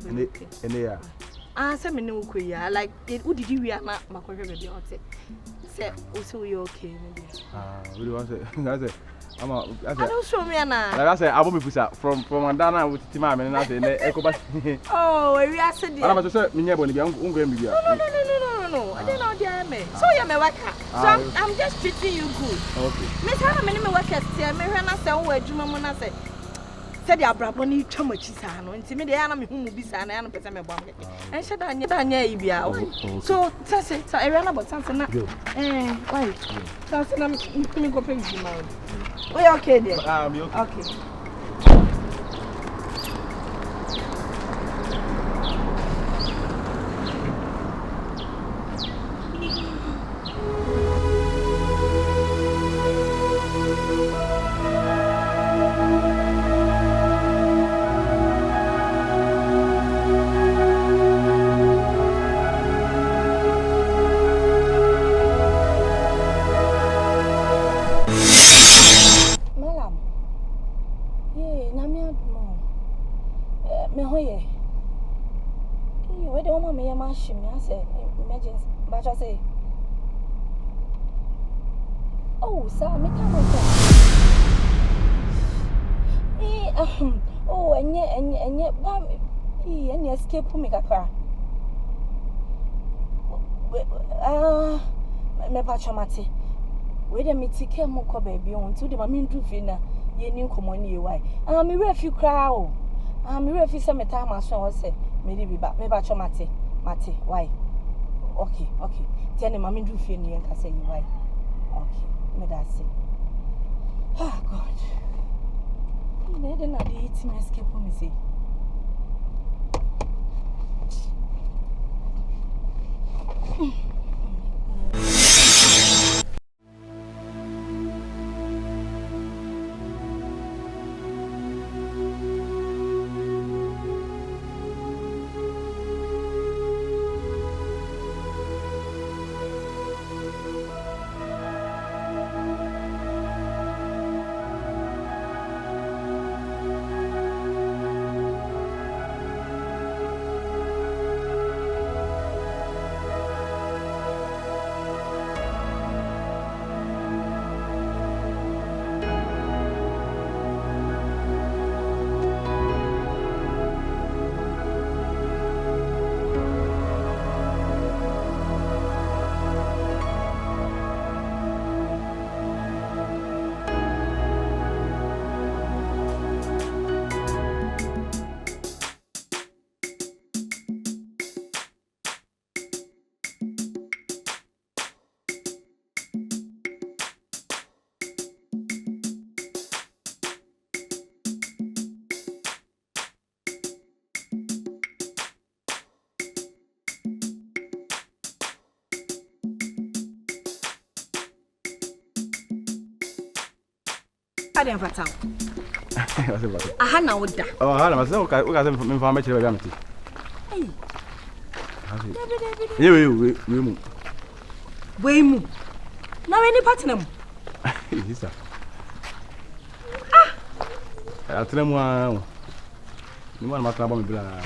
Ene say me no kuya like who did you wear na makohwe baby ote. Say also you okay maybe. We want say I say I don't show me na. Like I say I me pusa from Andana with Tima me na say na ekoba. Oh, we are said. Ana ma say me nyebo ni bia ungo em bia. No. I don't know there me. So you me worker. So I'm just treating you good. Okay. Me say me worker say me hwe na say wo adwuma mu na say said ya brabo ni twa machi sa no nti me de ya na me hu mu bi sa na ya no pese me bom ke en hye da nya yi bia so say area na but say na why say na me go pay you ma we okay there Me okay. Emergency, oh, sir, me come oh, and yet, escape me kakra. Me patchamati. Wait a minute, take more baby on to the mamin to fina, ye new common ye why. Me refu crow. Me refu some time I saw say, maybe back, me patchamati, Mati, why? Okay. Tell him I'm do fear and say you why. Okay, me that's it. Oh God. You know then I did eat me escape for me say. I am fat. Aha na oda. Oh, aha na ma say o ka say me fa ma kire ba amti. Ye we mu. Na we ni partner mu. Isa. Atena mu a. Ni mo na ma tana ba me bla.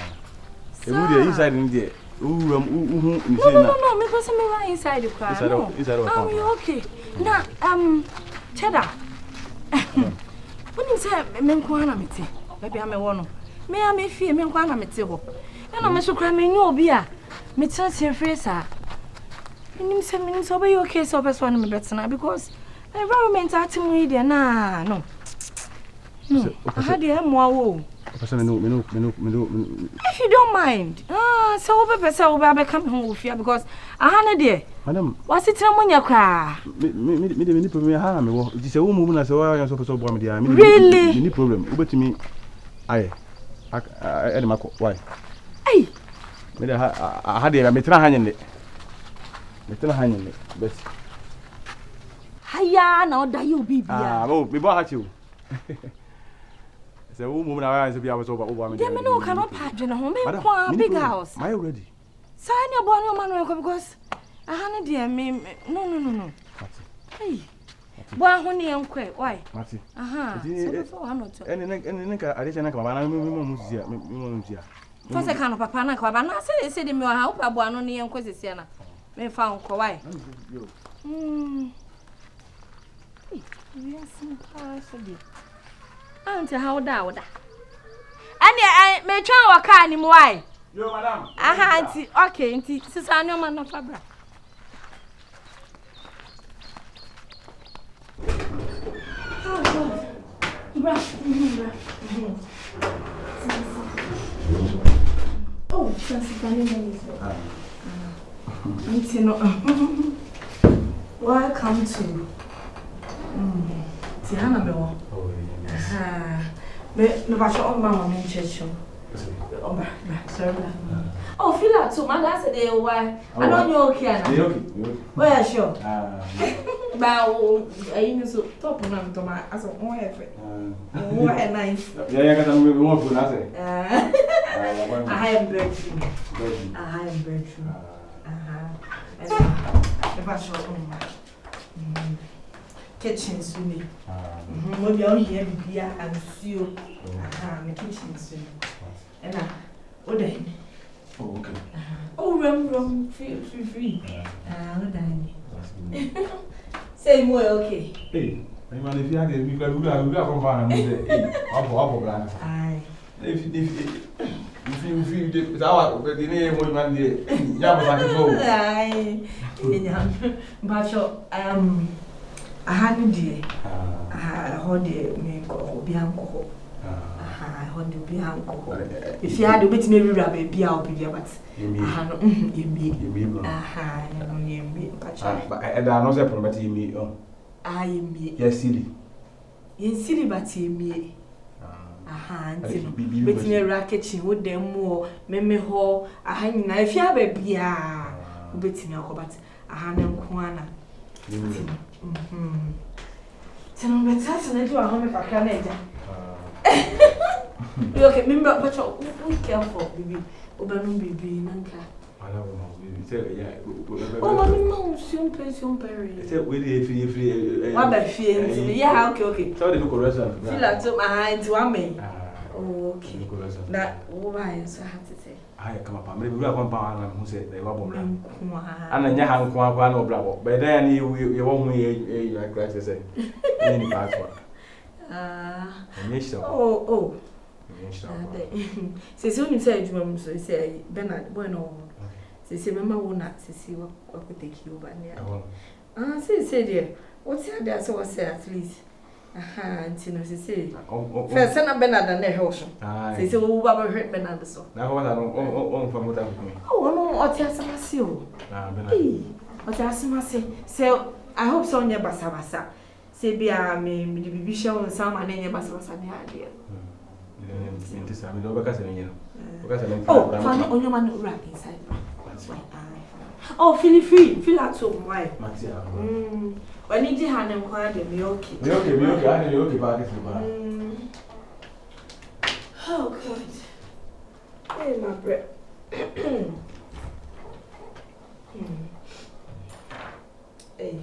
E mu dey inside ni dey. No, me go say me right inside the car. Inside. Oh, okay. Na cheddar. When you say me nko na mete, baby am wo no. Me am fie me nko na mete ho. Na me so kra me nyu obi a me tire face a. Nim say be okay so person na me betena because environment atimu dey na no. No. I had the mo wo. If you don't mind. So we be come home fear because I had there. Madam, what's it munya kra? Me problem ha me wo. It say wo mu na say wa so so bro me dia. Really? Me problem. Ubetimi aye. Why? Ay. Me da ha there me tena hanyende. Best. Haya na oda you bibia. Me bo ha chiu. Say wo mu na wa so bia so over me. Dem no cannot pardon no me kwa big house. My already. Say na bo no man because I had dear me no. Hey. Boy ho ne enkwe why? Mati. Aha. So before I'm not. Ene nka addition nka baba na me mo musia. For se kan papa na kwa ba na se de me wa ha wo pa bo ano ne yenko sese na. Me fa nko why? Yes, possibly. Auntie, how da? And me try wa car ni why? Yo, madam. Aha, auntie. Okay, auntie. Sister, no man no fabra. Oh God. Bra. Oh, sister, no man is. Auntie, no. Welcome to. Tiana me wo. Oh yeah. Me ba sho mama me checho. Oh ba, sorry. Oh, feel that too. Man, that's the why. I don't know okay na. You okay? Well, sure. Ba I need so top na to ma aso on efe. Oh, nice. Yeah, ka me mo fu na say. I am breakthrough. Me ba sho kitchen soon. Maybe on here be and see you. The kitchen soon. And what then? Oh, okay. Oh, rum, free. What then? Say more, okay. Hey, man, if you had a big come on and say, I'll plan. Aye. If you feel it's our name, what man, aye. But I had dear. I heard me go be uncle. I heard you be uncle. If you had a bit, maybe rabbi be out be but you me. Aha, you me. But I don't know, property me. Oh, I me. Yes, silly. Yes, silly, but you me. Aha, bet me racket with them more. Meme ho, a hanging knife, ya baby. Bet me, but a hand corner. Tell me better than I do a home if I can. Okay, remember, but you're careful, baby. Obanum baby, Nanka. I don't know, baby. Oh, my mom, soon Perry. What by fear? Yeah, okay. So they look restaurant. Feel like to my hand to me. Oh, okay. That why so I have to say. I come up, maybe we are compound who said they were born. And then you have one or bravo. But then you won't me like I say. Any passport. Oh. Say soon you say, so say, Bernard, bueno. Say, Mamma will not see what could take you, but near. Say, dear, what's that? That's what I say at least. Aha, Tino, say. First, send a Bernard and their house. Say, so who ever hurt Bernard so. Now, what I don't from what I'm doing. Oh, no, what else I see you? What else I say? So, I hope so near Basabasa. Say, be a me show and some and then Basabasa idea. Oh, found on your man rack inside. Oh, feel free, feel at home, why? When you hand them quiet, me okay. Me okay, I need okay back oh, God. Hey, my bread. Hey.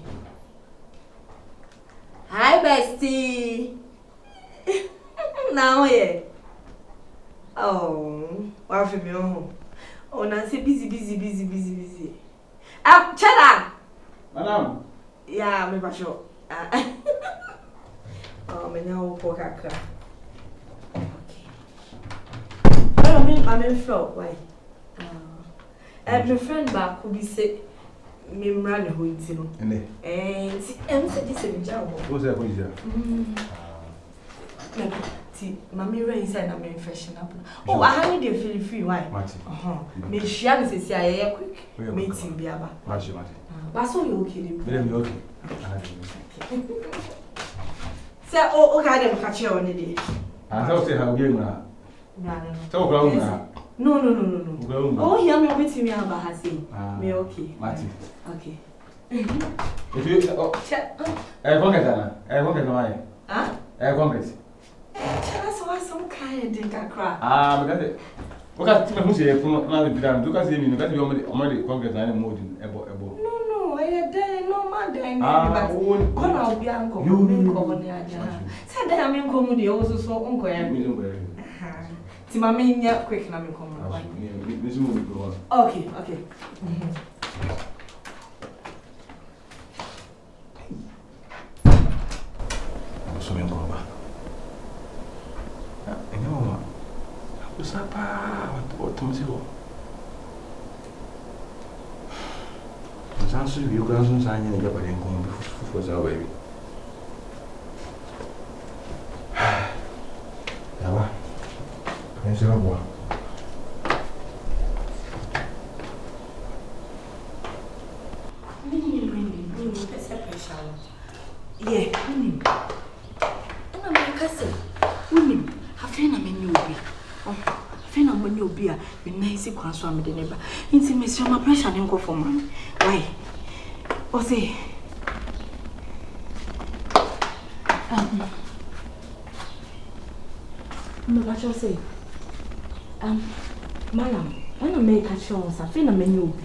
Hi, bestie. Now, yeah. Oh, what for me? Oh, Nancy, busy. Cheddar! Madam. Yeah, me sure. Oh, me now poke a crack. Okay. I mean, felt why? My friend back could be sick. Me run the whole thing. And said this is a job. What's that for you? Mammy rains and I'm fashionable. Oh, I had a feel free. Why? Me shall say, I quick meeting be about. But so you okay? Say, oh, okay, I'm catching on the day. I thought say how game now. No. Oh, hear me with me about Hassi. Me okay. Okay. If you check, I won't get my. Ah? I won't get. That's why some kind didn't cry. Because it. Because who's here from now the ground, because you got your money congress and more than ebo. No, I had done no man then. But come out, Bianco, you come on the idea. Said that I'm in comedy also so uncle. Timaminya quick na me come. Okay. So me ngoma. Ngoma. Usapa what mzigo. Sansu you guys don't sign any job in ngoma before za baby. Yawa. Pensa na boa. Yeah, unim. Ana me kase. Unim. Afena me ni obi. Afena me ni obi a me na isi kwan so am de neba. Nti me si ma pressure ne nkofo man. Why? O say. Me ba cho say. Malam, ana me ka cho sa afena me ni obi.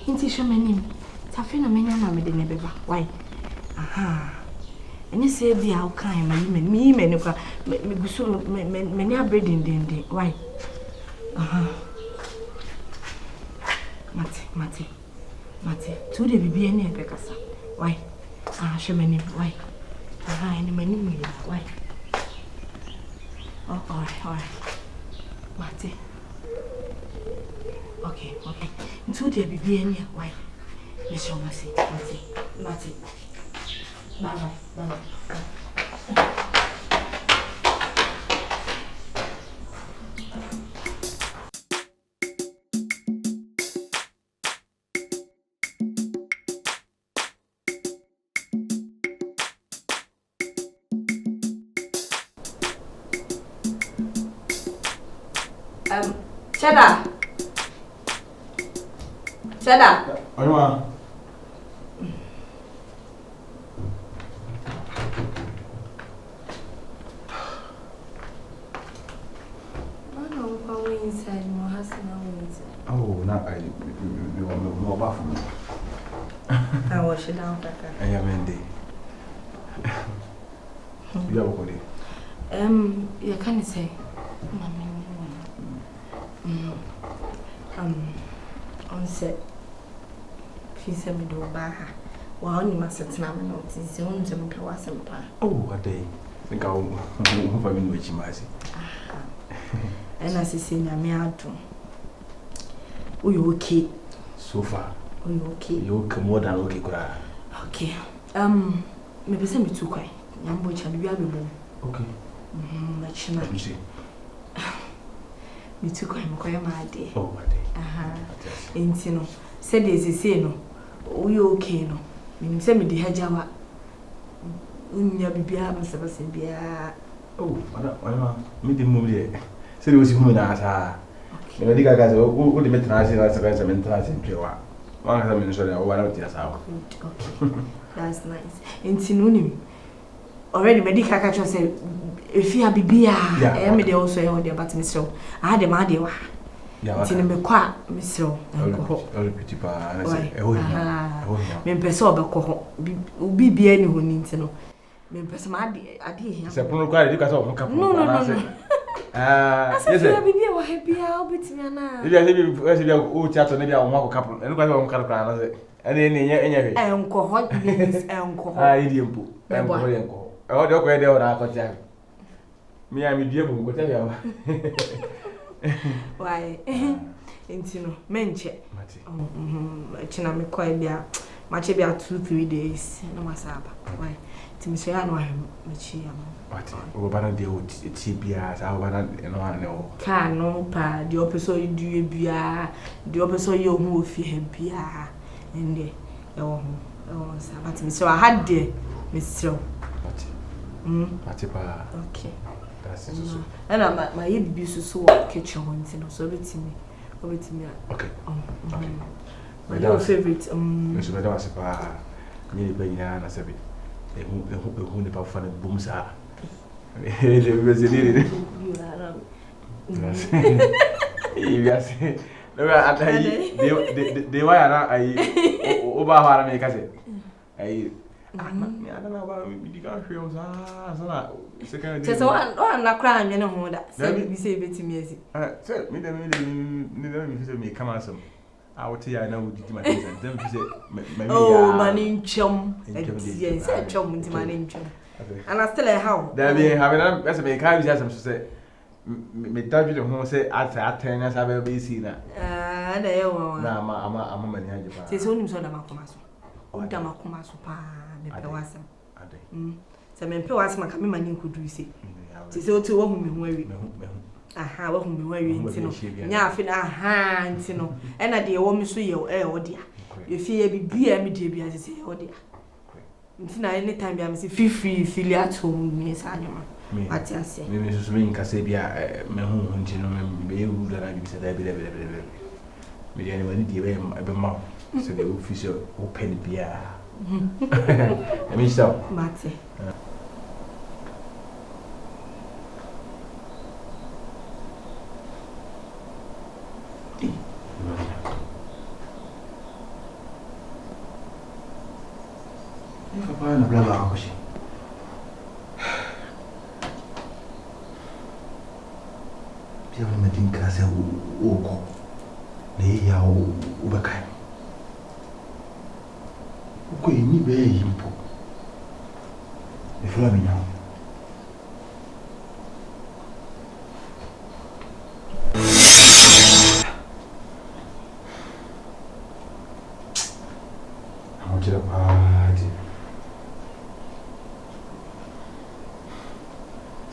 Nti hwe me nim. Ta afena me nya na me de neba. Why? Aha. Any say be how kind my me kwa me gusu me nya bread din. Why? Aha. Mate. Tu de bibi eni e bekasa. Why? She me nim. Why? Aha, eni me nim. Why? Oh, all right. Mate. Okay. Tu de bibi eni why? Me show Mate. Bye. Cheddar. Oyuma. Oh, now you want more bathroom. I wash it down, Kaka. I am Andy. You have a body. You can't say. On set. She said me do baha. Well, you must have not noticed. You want to make a wasm pa. Oh, a day. Think I'll have been with you, Massy. And as you say, me out. Oh, you okay? So far. Oh, you okay? You okay more than okay, cry. Okay. Maybe send me too quiet. Young boy, shall be able. Okay. Much not. You see. Me too quiet, my dear. Oh, my day. Ain't you know? Said as you say, no. Oh, you okay, no? Me send me the hedgehower. Unya bibia, Mr. Bassibia. Oh, me the movie. Said it was human as her. You think I got who the maintenance as a maintenance in Pure. One has a ministry or one of the house. Okay, that's nice. In Tinunim already, medical catcher said, if you have Bibia, I am also on the button, so I had a madia. Tiname qua, Miss Row, and pretty pa, and I said, Mempeso, be any who needs to know. Mempesmadi, I did. It's a pronoun, you got all no. Yes, I happy. I'll be Tiana. If you have old chat, maybe I'll walk a couple and nobody won't cut it. And then any uncle, hot uncle, idiom poo, uncle. Oh, don't go there, I'll tell me. I'm a dear, but tell you. Why, Intino, menche. Chinami quite there. Much about 2-3 days. No, my saba. Why? Timisiano, Michiam. But over banner the old TPS, I want to know. Can no pa, the opposite do you be the opposite you who fear be and the so I had there, Mr. Okay. That's and I'm my abuse so kitchen once and so it's me. Over to me. Okay. My favorite, Mr. Madame Sapa, nearly by Yana Sabi. Who the power of booms are. They were I over make us. Me I don't know about the country was second. Just one na cry and no that. Say we say beti me say me me come out some. I would say I know what my things and then say oh manin chum. Yes, I chum into manin chum. And I still how. There be having that's me can't just some say me touch the home say at 10 as I be seen na. There you are. Na ama mani haje pa. Say so nim so da makomaso. O da makomaso pa me pe wasam. Ade. Say me pe wasam ka me mani nkudu ise. Say o ti wo hu me hu awi. Aha, wo hu me hu awi ntino. Nya afi na aha ntino. E na de wo me so ye o dia. Ye fi ye bibia me de bia say o dia. Ntina anytime bia me say feel at home me sa anyoma. Ati ase. Me so me nka say bia me hu ntino me be hu da na bi say da bi. Me dey anybody dey be ma. So the official open bia. I mean so. Mate. Papa na bla bla koshi. Pia me tin kase o ko. Ne ya o bakai. Ko ni be yimpo. E fala minha. Amo tira party.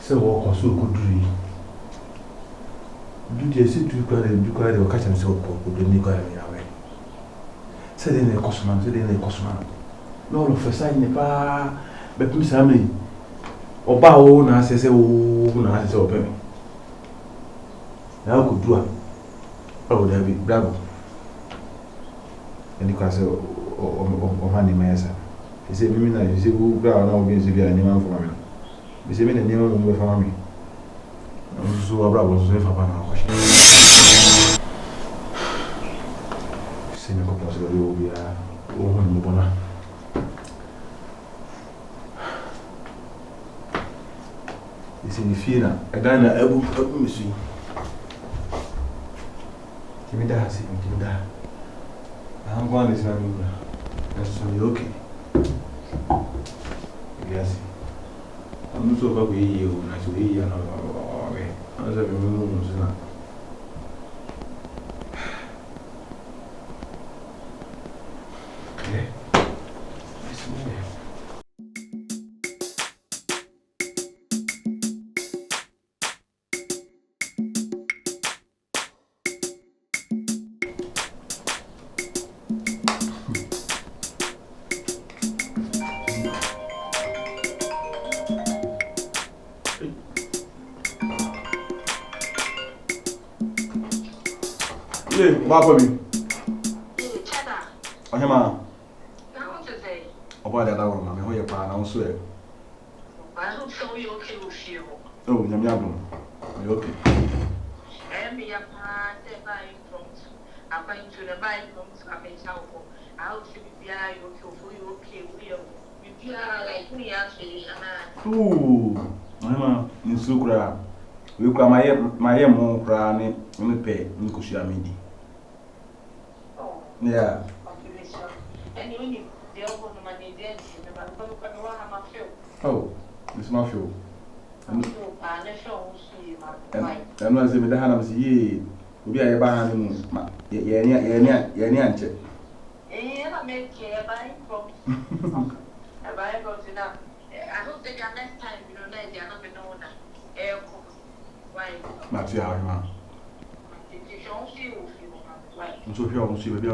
Se wo ko so ko duri. Dudi se tu ko re o ka cham se o ko duri ko re yawe. Se de ne kosman. No lo fesa ni pa be pim samri. Oba o na se o na se o pe mi. Na ko dua. O da bi bravo. Eni ka se o ma ni mesa. Se mi na se bu bra na o bi se bia ni ma fo ma mi. Bi se mi na ni ma mo be fa ma mi. So bravo so fa pa na ko shi. Se mi ko posso ver o bia o mo bona. Significa a dana abu missing. Timida, timida. I'm going to say, that's okay. Yes, I'm not so far with you, and I say, you know, I was a room. Okay. Yeah, Baba me. Oh, Hema. About that one, man. How you pan? I swear. I don't know you okay with you. Oh, Yamyabum. You okay? And me a pan, buying from. I'm going to the buying from a town. I'll see if you okay. We are like me actually. Ooh, Hema, in Sukra. We cry my more crying, me pay, Nkushia Midi. Yeah. And you need the open money then, Oh, it's my fuel. And I'm not saying that I'm see we are buying Yanyan. Eh, I make a buying from a buying from now. I hope they are next time, you know, they are not the owner. Air cook. Why? Not see how you are. I'm so sure I'm see baby I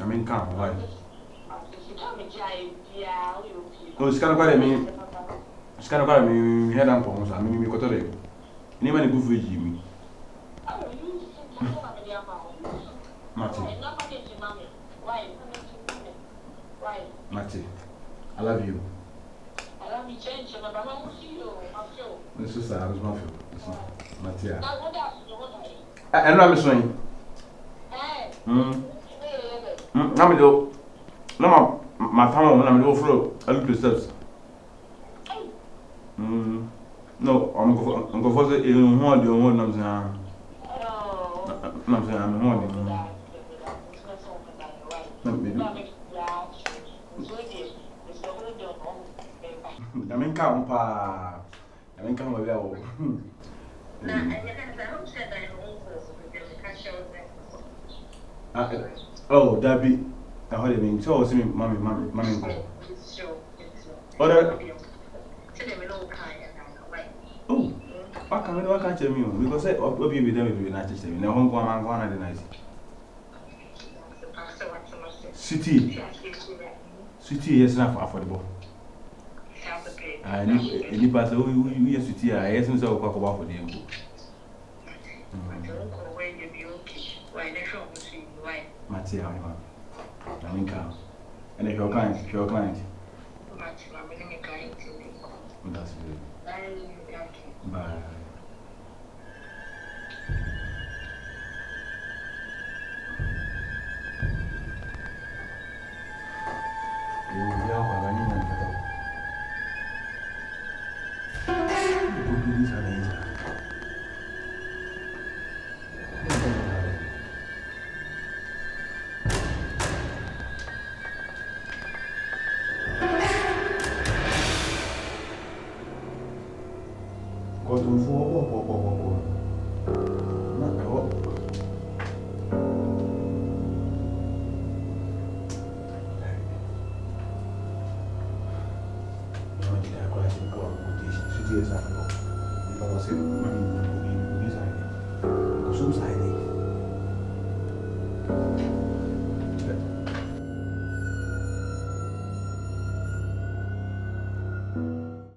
mean can't why. No, it's kind of quite me head and palms. I mean, you got to anyone good for Jimmy. Matty, I love you. I love you, change, but I won't see you. This is sad, it's my feel. Matty, and I'm swing. I'm do. No, my family when I'm over a little steps. No, I'm going for the one the one I'm saying. I'm saying I'm one. I mean, count pa. I mean, come over. Oh, that be. I heard it mean. So, see me, mommy. Other. Oh, why can't you tell me? Because I will be with them if you're not teaching me. Now, home, one, one, and nice. City is not affordable. I need pass who used to tea. I asked myself about for the young. Mattia, I mean, and if your client, that's good. Bye. Yes, I know. Because I said, money will be decided.